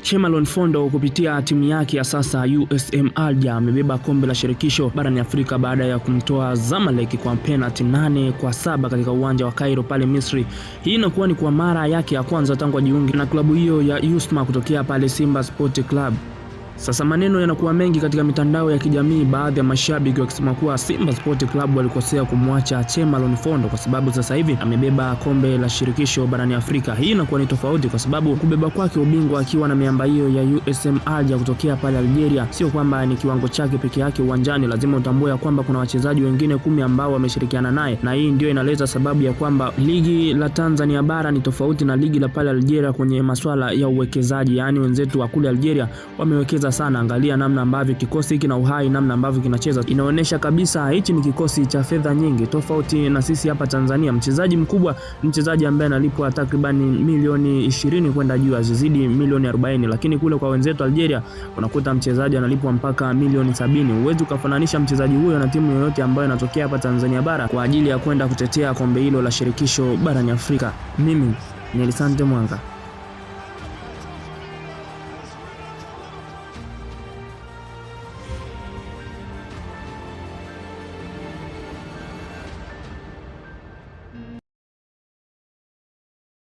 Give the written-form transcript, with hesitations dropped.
Chemalon Fondo kupitia timu yake ya sasa USM Alger amebeba kombe la shirikisho barani Afrika baada ya kumtoa Zamalek kwa penalti 8-7 katika uwanja wa Cairo pale Misri. Hii inakuwa ni kwa mara yake ya kwanza tangu ajiunge na klabu hiyo ya USMA kutokea pale Simba Sport Club. Sasa maneno yanakuwa mengi katika mitandao ya kijamii, baadhi ya mashabiki wakisema kuwa Simba Sport Club walikosea kumwacha Chemalon Fondo kwa sababu sasa hivi amebeba kombe la shirikisho barani Afrika. Hii inakuwa ni tofauti kwa sababu kubeba kwake ubingwa akiwa na miamba hiyo ya USM Alger kutokea pale Algeria sio kwamba ni kiwango chake peke yake uwanjani. Lazima utambue kwamba kuna wachezaji wengine 10 ambao wameshirikiana naye, na hii ndio inaleta sababu ya kwamba ligi la Tanzania bara ni tofauti na ligi la pale Algeria kwenye masuala ya uwekezaji. Yani wenzetu wa kule Algeria wamewekeza sana. Angalia namna ambavyo kikosi hiki na uhai, namna ambavyo kinacheza, inaonyesha kabisa hichi ni kikosi cha fedha nyingi, tofauti na sisi hapa Tanzania. Mchezaji mkubwa, mchezaji ambaye analipwa takriban milioni 20 kwenda juu, azizidi milioni 40, lakini kule kwa wenzetu Algeria unakuta mchezaji analipwa mpaka milioni 70. Huwezi kufananisha mchezaji huyo na timu yoyote ambayo inatokea hapa Tanzania bara kwa ajili ya kwenda kutetea kombe hilo la shirikisho barani Afrika. Mimi ni Elisante Mwanga.